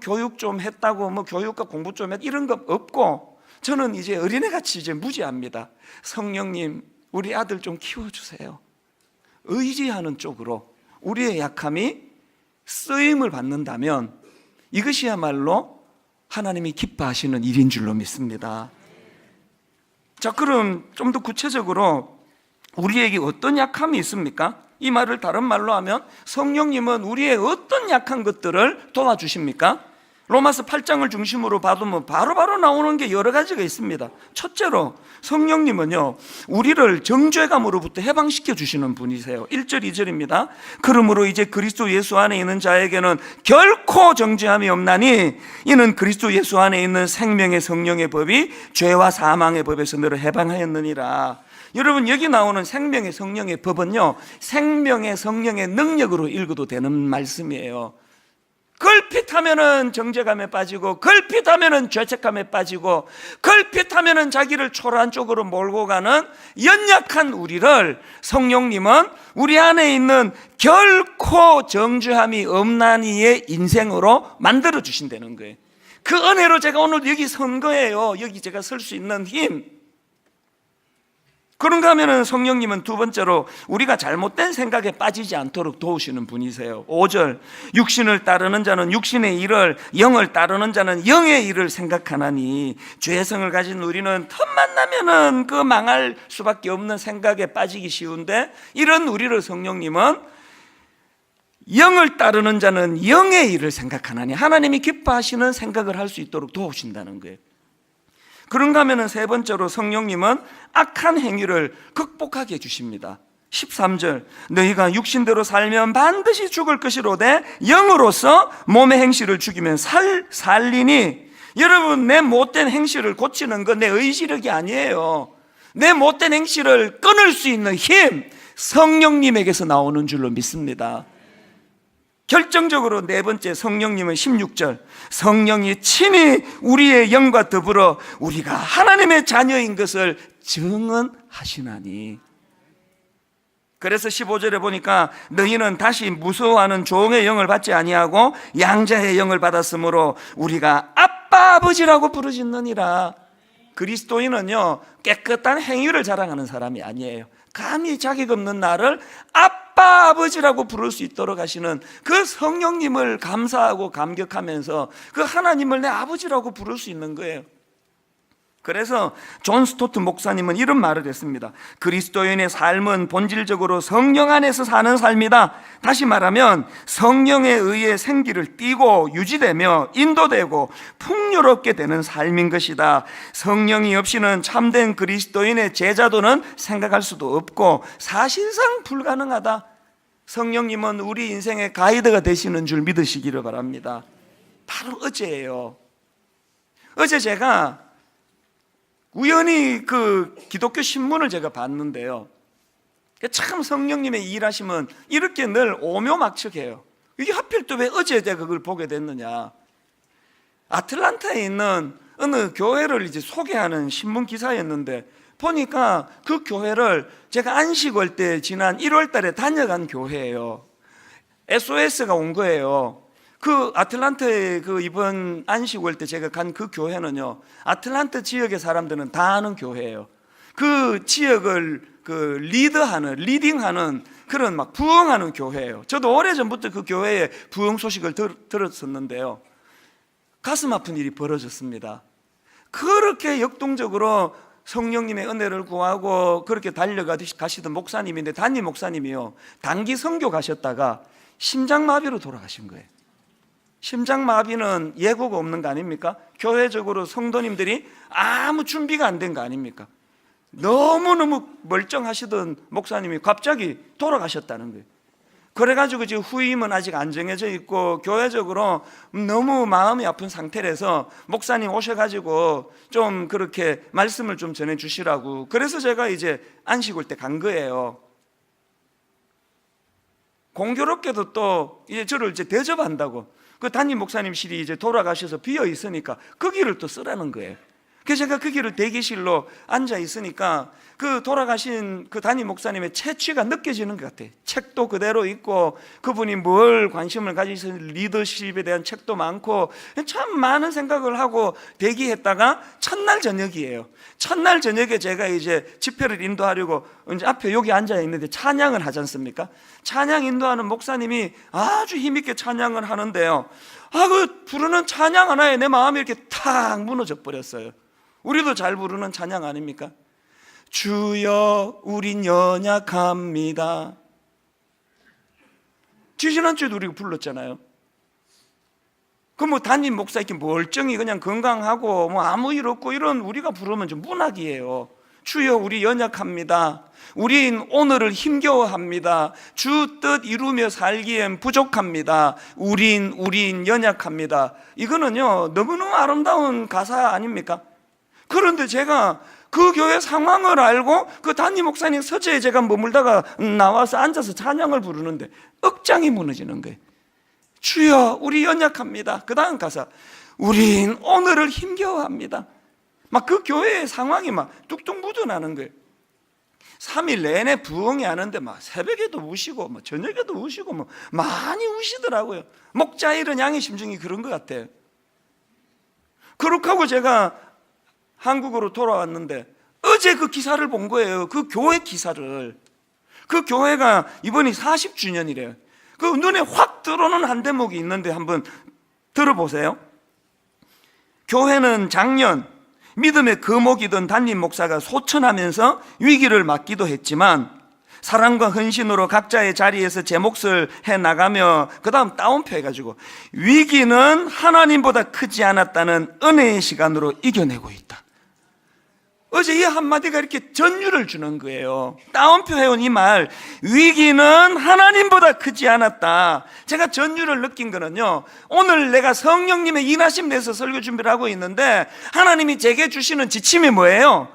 Speaker 6: 교육 좀 했다고 교육과 공부 좀 했 이런 거 없고, 저는 이제 어린애같이 이제 무지합니다. 성령님 우리 아들 좀 키워주세요. 의지하는 쪽으로 우리의 약함이 쓰임을 받는다면 이것이야말로 하나님이 기뻐하시는 일인 줄로 믿습니다. 자, 그럼 좀 더 구체적으로 우리에게 어떤 약함이 있습니까? 이 말을 다른 말로 하면 성령님은 우리의 어떤 약한 것들을 도와주십니까? 로마서 8장을 중심으로 봐두면 바로바로 나오는 게 여러 가지가 있습니다. 첫째로 성령님은요, 우리를 정죄감으로부터 해방시켜 주시는 분이세요. 1절 2절입니다. 그러므로 이제 그리스도 예수 안에 있는 자에게는 결코 정죄함이 없나니 이는 그리스도 예수 안에 있는 생명의 성령의 법이 죄와 사망의 법에서 너를 해방하였느니라. 여러분, 여기 나오는 생명의 성령의 법은요, 생명의 성령의 능력으로 읽어도 되는 말씀이에요. 걸핏하면은 정죄감에 빠지고, 걸핏하면은 죄책감에 빠지고, 걸핏하면은 자기를 초라한 쪽으로 몰고 가는 연약한 우리를 성령님은 우리 안에 있는 결코 정죄함이 없나니의 인생으로 만들어 주신다는 거예요. 그 은혜로 제가 오늘 여기 선 거예요. 여기 제가 설 수 있는 힘. 그런가 하면은 성령님은 두 번째로 우리가 잘못된 생각에 빠지지 않도록 도우시는 분이세요. 5절, 육신을 따르는 자는 육신의 일을, 영을 따르는 자는 영의 일을 생각하나니. 죄성을 가진 우리는 틈만 나면은 그 망할 수밖에 없는 생각에 빠지기 쉬운데, 이런 우리를 성령님은 영을 따르는 자는 영의 일을 생각하나니, 하나님이 기뻐하시는 생각을 할 수 있도록 도우신다는 거예요. 그런가 하면 세 번째로 성령님은 악한 행위를 극복하게 해주십니다. 13절, 너희가 육신대로 살면 반드시 죽을 것이로되 영으로서 몸의 행실을 죽이면 살리니. 여러분, 내 못된 행실을 고치는 건 내 의지력이 아니에요. 내 못된 행실을 끊을 수 있는 힘, 성령님에게서 나오는 줄로 믿습니다. 결정적으로 네 번째, 성령님은 16절, 성령이 친히 우리의 영과 더불어 우리가 하나님의 자녀인 것을 증언하시나니. 그래서 15절에 보니까 너희는 다시 무서워하는 종의 영을 받지 아니하고 양자의 영을 받았으므로 우리가 아빠 아버지라고 부르짖느니라. 그리스도인은요, 깨끗한 행위를 자랑하는 사람이 아니에요. 감히 자격 없는 나를 아빠 아버지라고 부를 수 있도록 하시는 그 성령님을 감사하고 감격하면서 그 하나님을 내 아버지라고 부를 수 있는 거예요. 그래서 존 스토트 목사님은 이런 말을 했습니다. 그리스도인의 삶은 본질적으로 성령 안에서 사는 삶이다. 다시 말하면 성령에 의해 생기를 띠고 유지되며 인도되고 풍요롭게 되는 삶인 것이다. 성령이 없이는 참된 그리스도인의 제자도는 생각할 수도 없고 사실상 불가능하다. 성령님은 우리 인생의 가이드가 되시는 줄 믿으시기를 바랍니다. 바로 어제예요. 어제 제가 우연히 그 기독교 신문을 제가 봤는데요, 참 성령님의 일하시면 이렇게 늘 오묘막측해요. 이게 하필 또 왜 어제 제가 그걸 보게 됐느냐. 아틀란타에 있는 어느 교회를 이제 소개하는 신문 기사였는데, 보니까 그 교회를 제가 안식월 때 지난 1월 달에 다녀간 교회예요. SOS가 온 거예요. 그 아틀란타에 그 이번 안식월 때 제가 간 그 교회는요, 아틀란타 지역의 사람들은 다 아는 교회예요. 그 지역을 리딩하는 그런 막 부흥하는 교회예요. 저도 오래전부터 그 교회의 부흥 소식을 들었었는데요. 가슴 아픈 일이 벌어졌습니다. 그렇게 역동적으로 성령님의 은혜를 구하고 그렇게 달려가시던 목사님인데, 담임 목사님이요, 단기 선교 가셨다가 심장마비로 돌아가신 거예요. 심장마비는 예고가 없는 거 아닙니까? 교회적으로 성도님들이 아무 준비가 안 된 거 아닙니까? 너무너무 멀쩡하시던 목사님이 갑자기 돌아가셨다는 거예요. 그래가지고 지금 후임은 아직 안 정해져 있고 교회적으로 너무 마음이 아픈 상태라서 목사님 오셔가지고 좀 그렇게 말씀을 좀 전해주시라고, 그래서 제가 이제 안식 올 때 간 거예요. 공교롭게도 또 이제 저를 이제 대접한다고 그 담임 목사님실이 이제 돌아가셔서 비어 있으니까 거기를 또 쓰라는 거예요. 그래서 제가 거기를 대기실로 앉아 있으니까 그 돌아가신 그 담임 목사님의 채취가 느껴지는 것 같아요. 책도 그대로 있고 그분이 뭘 관심을 가지신 리더십에 대한 책도 많고 참 많은 생각을 하고 대기했다가 첫날 저녁이에요. 첫날 저녁에 제가 이제 집회를 인도하려고 이제 앞에 여기 앉아 있는데 찬양을 하지 않습니까? 찬양 인도하는 목사님이 아주 힘있게 찬양을 하는데요, 그 부르는 찬양 하나에 내 마음이 이렇게 탁 무너져 버렸어요. 우리도 잘 부르는 찬양 아닙니까? 주여 우린 연약합니다. 지난주에도 우리가 불렀잖아요. 그 뭐 담임 목사 이렇게 멀쩡히 그냥 건강하고 뭐 아무 일 없고 이런 우리가 부르면 좀 문학이에요. 주여 우리 연약합니다. 우린 오늘을 힘겨워합니다. 주 뜻 이루며 살기엔 부족합니다. 우린 연약합니다. 이거는요 너무너무 아름다운 가사 아닙니까? 그런데 제가 그 교회 상황을 알고 그 담임 목사님 서재에 제가 머물다가 나와서 앉아서 찬양을 부르는데 억장이 무너지는 거예요. 주여 우리 연약합니다. 그 다음 가사, 우린 오늘을 힘겨워합니다. 막 그 교회의 상황이 막 뚝뚝 묻어나는 거예요. 3일 내내 부흥이 하는데 막 새벽에도 우시고 뭐 저녁에도 우시고 뭐 많이 우시더라고요. 목자 잃은 양의 심정이 그런 것 같아요. 그렇게 하고 제가 한국으로 돌아왔는데 어제 그 기사를 본 거예요. 그 교회 기사를. 그 교회가 이번이 40주년이래요. 그 눈에 확 들어오는 한 대목이 있는데 한번 들어보세요. 교회는 작년 믿음의 거목이던 담임 목사가 소천하면서 위기를 맞기도 했지만 사랑과 헌신으로 각자의 자리에서 제 몫을 해나가며 그 다음 따옴표 해가지고 위기는 하나님보다 크지 않았다는 은혜의 시간으로 이겨내고 있다. 어제 이 한마디가 이렇게 전율을 주는 거예요. 따옴표 해온 이 말, 위기는 하나님보다 크지 않았다. 제가 전율을 느낀 거는요, 오늘 내가 성령님의 인하심 내서 설교 준비를 하고 있는데 하나님이 제게 주시는 지침이 뭐예요?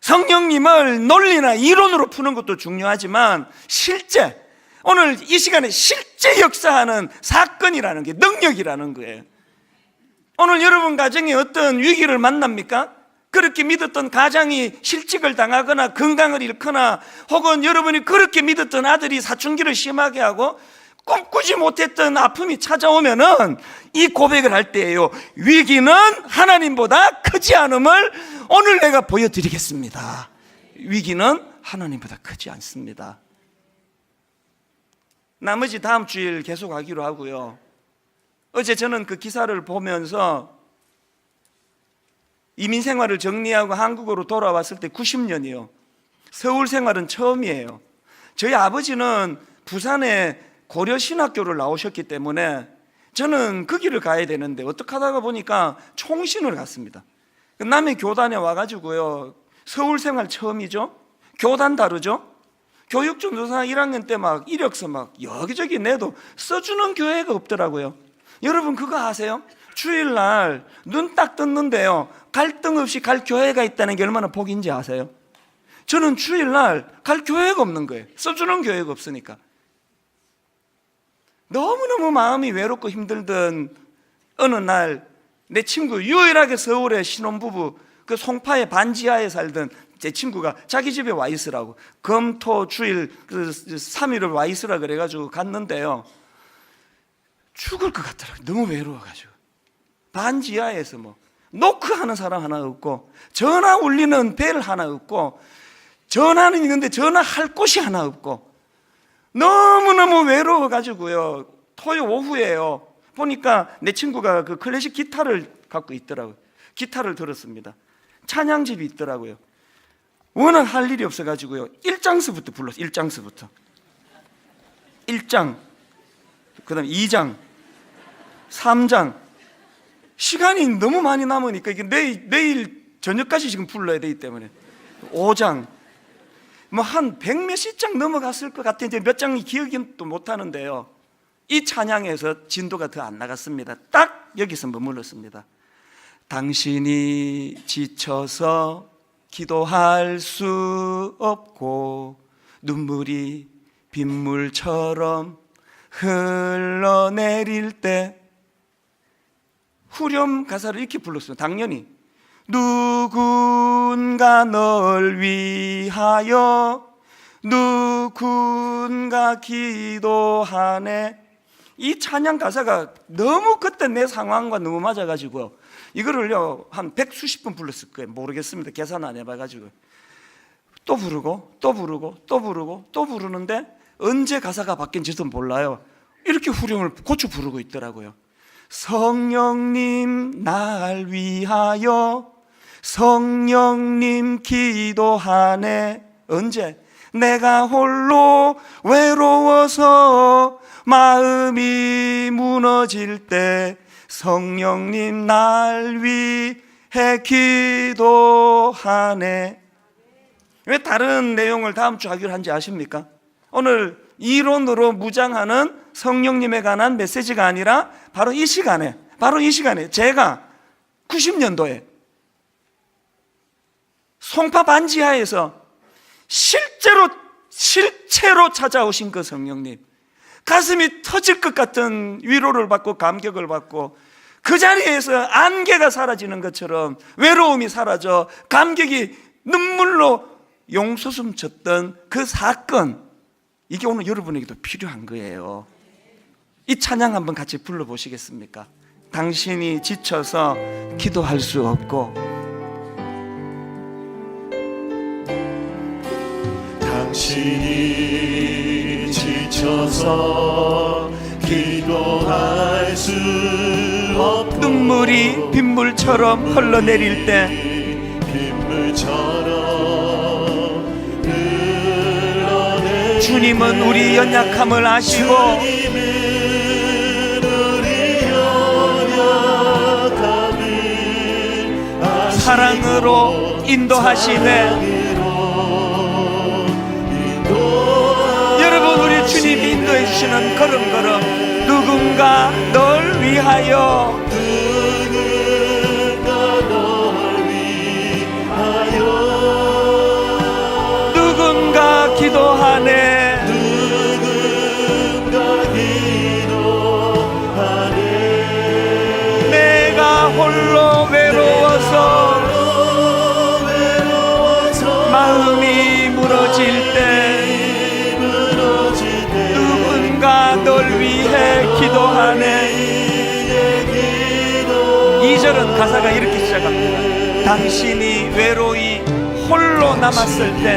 Speaker 6: 성령님을 논리나 이론으로 푸는 것도 중요하지만 실제, 오늘 이 시간에 실제 역사하는 사건이라는 게 능력이라는 거예요. 오늘 여러분 가정에 어떤 위기를 만납니까? 그렇게 믿었던 가장이 실직을 당하거나 건강을 잃거나 혹은 여러분이 그렇게 믿었던 아들이 사춘기를 심하게 하고 꿈꾸지 못했던 아픔이 찾아오면은 이 고백을 할 때예요. 위기는 하나님보다 크지 않음을 오늘 내가 보여드리겠습니다. 위기는 하나님보다 크지 않습니다. 나머지 다음 주일 계속 하기로 하고요. 어제 저는 그 기사를 보면서 이민 생활을 정리하고 한국으로 돌아왔을 때 90년이요. 서울 생활은 처음이에요. 저희 아버지는 부산에 고려신학교를 나오셨기 때문에 저는 그 길을 가야 되는데 어떻게 하다가 보니까 총신을 갔습니다. 남의 교단에 와가지고요. 서울 생활 처음이죠. 교단 다르죠. 교육전도사 1학년 때 막 이력서 막 여기저기 내도 써주는 교회가 없더라고요. 여러분 그거 아세요? 주일날 눈 딱 떴는데요, 갈등 없이 갈 교회가 있다는 게 얼마나 복인지 아세요? 저는 주일날 갈 교회가 없는 거예요. 써주는 교회가 없으니까. 너무너무 마음이 외롭고 힘들던 어느 날 내 친구, 유일하게 서울의 신혼부부, 그 송파의 반지하에 살던 제 친구가 자기 집에 와 있으라고, 금토 주일 그 3일을 와 있으라 그래가지고 갔는데요, 죽을 것 같더라고요. 너무 외로워가지고. 반지하에서 뭐 노크하는 사람 하나 없고 전화 울리는 벨 하나 없고 전화는 있는데 전화할 곳이 하나 없고 너무너무 외로워가지고요, 토요 오후에요, 보니까 내 친구가 그 클래식 기타를 갖고 있더라고요. 기타를 들었습니다. 찬양집이 있더라고요. 워낙 할 일이 없어가지고요, 1장서부터 불렀어요. 1장서부터 1장, 그 다음에 2장, 3장. 시간이 너무 많이 남으니까 이게 내일 저녁까지 지금 불러야 되기 때문에 5장, 뭐 한 100몇십 장 넘어갔을 것 같아. 이제 몇 장이 기억이 또 못하는데요, 이 찬양에서 진도가 더 안 나갔습니다. 딱 여기서 머물렀습니다. 당신이 지쳐서 기도할 수 없고 눈물이 빗물처럼 흘러내릴 때, 후렴 가사를 이렇게 불렀어요. 당연히 누군가 널 위하여 누군가 기도하네. 이 찬양 가사가 너무 그때 내 상황과 너무 맞아가지고 이거를요 한 100수십 번 불렀을 거예요. 모르겠습니다. 계산 안 해봐가지고. 또 부르고 또 부르고 또 부르고 또 부르는데 언제 가사가 바뀐지도 몰라요. 이렇게 후렴을 고쳐 부르고 있더라고요. 성령님 날 위하여 성령님 기도하네. 언제? 내가 홀로 외로워서 마음이 무너질 때 성령님 날 위해 기도하네. 왜 다른 내용을 다음 주 하기로 한지 아십니까? 오늘 이론으로 무장하는 성령님에 관한 메시지가 아니라 바로 이 시간에 제가 90년도에 송파 반지하에서 실체로 찾아오신 그 성령님, 가슴이 터질 것 같은 위로를 받고 감격을 받고 그 자리에서 안개가 사라지는 것처럼 외로움이 사라져 감격이 눈물로 용솟음 쳤던 그 사건, 이게 오늘 여러분에게도 필요한 거예요. 이 찬양 한번 같이 불러보시겠습니까? 당신이 지쳐서 기도할 수 없고
Speaker 7: 당신이 지쳐서 기도할 수 없고
Speaker 6: 눈물이 빗물처럼 흘러내릴 때
Speaker 7: 빗물처럼 흘러내릴
Speaker 6: 주님은 우리 연약함을 아시고
Speaker 7: 주님은 우리 연약함을 아시고
Speaker 6: 사랑으로 인도하시네. 여러분, 우리 주님이 인도해 주시는 걸음걸음, 누군가 널 위하여 누군가 기도하네. 내가 홀로 외로워서 마음이 무너질 때 누군가 널 위해 기도하네. 2절은 가사가 이렇게 시작합니다. 당신이 외로이 홀로 남았을 때,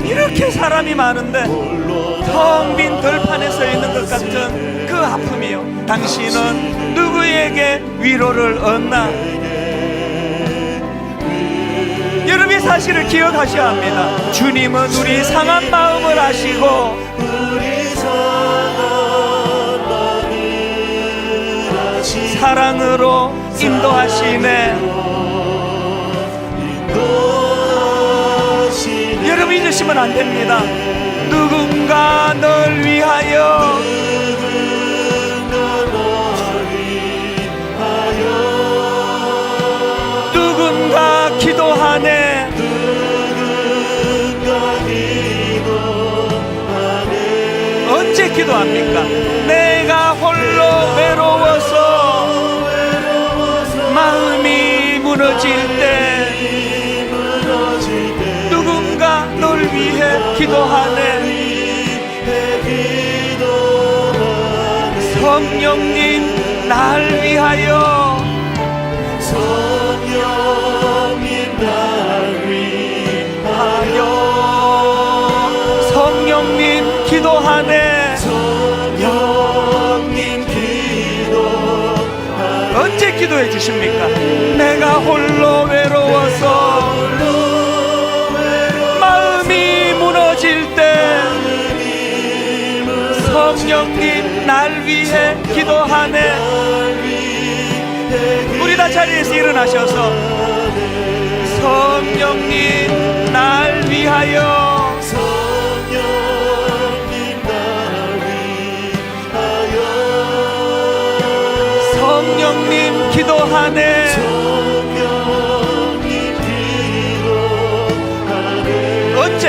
Speaker 6: 이렇게 사람이 많은데 텅 빈 들판에 서 있는 것 같은 그 아픔이요, 당신은 누구에게 위로를 얻나? 여러분이 사실을 기억하셔야 합니다. 주님은 우리 상한 마음을 아시고 사랑으로 인도하시네. 여러분 잊으시면 안 됩니다. 누군가 널 위하여 누군가 기도하네. 언제 기도합니까? 내가 홀로 외로워서 마음이 무너질 때 누군가 널 위해 기도하네. 성령님 날 위하여 성령님 기도하네.
Speaker 7: 성령님 기도하네.
Speaker 6: 언제 기도해 주십니까? 내가 홀로 외로워서 마음이 무너질 때 성령님 날 위해 기도하네. 우리 다 자리에서 일어나셔서 성령님 날 위하여,
Speaker 7: 성령님 날 위하여.
Speaker 6: 성령님 기도하네.
Speaker 7: 성령님 기도하네.
Speaker 6: 언제?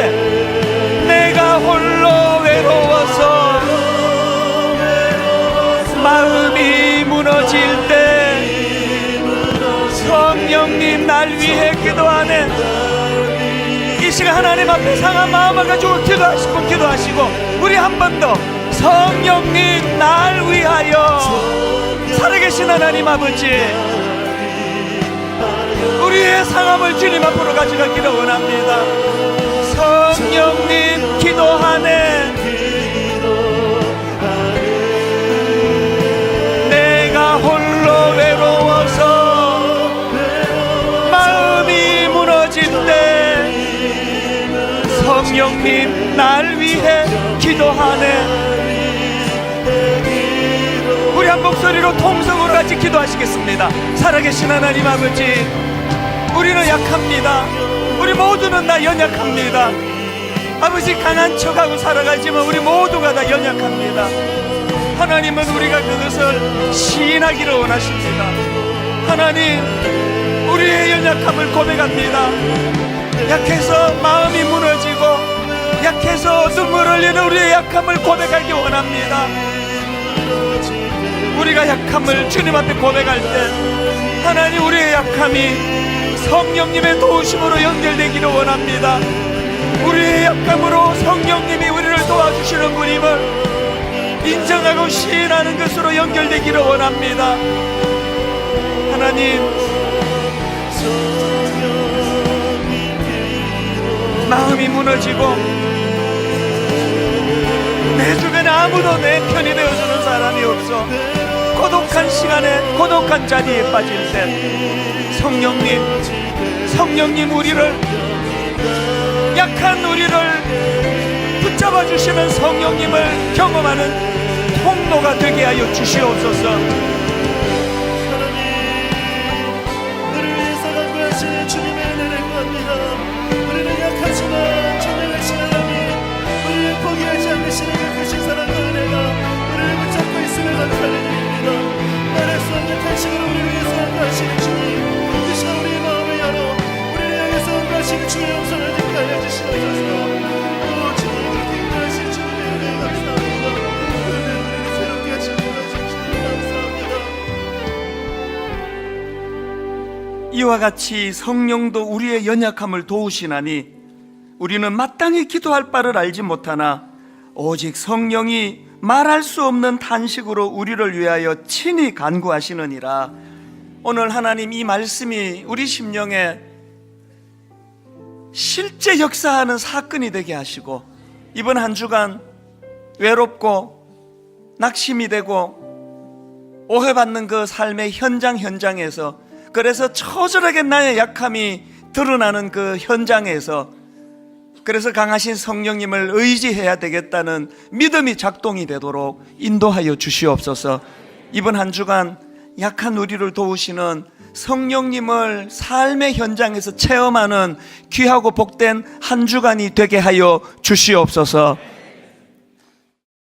Speaker 6: 내가 홀로 외로워서 마음이 무너질 때 성령님 날 위해 기도하네. 이 시간 하나님 앞에 상한 마음을 가지고 기도하시고 우리 한 번 더 성령님 날 위하여. 살아계신 하나님 아버지, 우리의 상함을 주님 앞으로 가져가기를 원합니다. 성령님 기도하네. 내가 홀로 외로워서 마음이 무너질 때 성령님 날 위해 기도하네. 우리 한 목소리로 통성으로 같이 기도하시겠습니다. 살아계신 하나님 아버지, 우리는 약합니다. 우리 모두는 다 연약합니다. 아버지, 강한 척하고 살아가지만 우리 모두가 다 연약합니다. 하나님은 우리가 그것을 시인하기를 원하십니다. 하나님, 우리의 연약함을 고백합니다. 약해서 마음이 무너지고 약해서 눈물 흘리는 우리의 약함을 고백하기 원합니다. 우리가 약함을 주님 앞에 고백할 때 하나님, 우리의 약함이 성령님의 도우심으로 연결되기를 원합니다. 우리의 약함으로 성령님이 우리를 도와주시는 분임을 인정하고 시인하는 것으로 연결되기를 원합니다. 하나님, 마음이 무너지고 내 주변에 아무도 내 편이 되어주는 사람이 없어 고독한 시간에 고독한 자리에 빠질 때 성령님 우리를, 약한 우리를 붙잡아 주시는 성령님을 경험하는 통로가 되게 하여 주시옵소서.
Speaker 7: 우리를 위해서 간구하시는 주님의 은혜를 구합니다. 우리는 약하지만 전능하신 하나님, 우리를 포기하지 않으시는 약하신 사랑과 은혜가 우리를 붙잡고 있음을 감사드립니다. 말할 수 없는 탄식으로 우리를 위해서 간구하시는 주님, 그 시간 우리의 마음을 열어 우리를 향해서 간구하시는 주의 영성을 듣게 하여 주시옵소서. 오 주님, 그렇게 인도하신 주님의 은혜 감사합니다. 오늘 우리를 새롭게 하시는 주님 감사합니다.
Speaker 6: 이와 같이 성령도 우리의 연약함을 도우시나니 우리는 마땅히 기도할 바를 알지 못하나 오직 성령이 말할 수 없는 탄식으로 우리를 위하여 친히 간구하시느니라. 오늘 하나님, 이 말씀이 우리 심령에 실제 역사하는 사건이 되게 하시고 이번 한 주간 외롭고 낙심이 되고 오해받는 그 삶의 현장에서, 그래서 처절하게 나의 약함이 드러나는 그 현장에서, 그래서 강하신 성령님을 의지해야 되겠다는 믿음이 작동이 되도록 인도하여 주시옵소서. 이번 한 주간 약한 우리를 도우시는 성령님을 삶의 현장에서 체험하는 귀하고 복된 한 주간이 되게 하여 주시옵소서.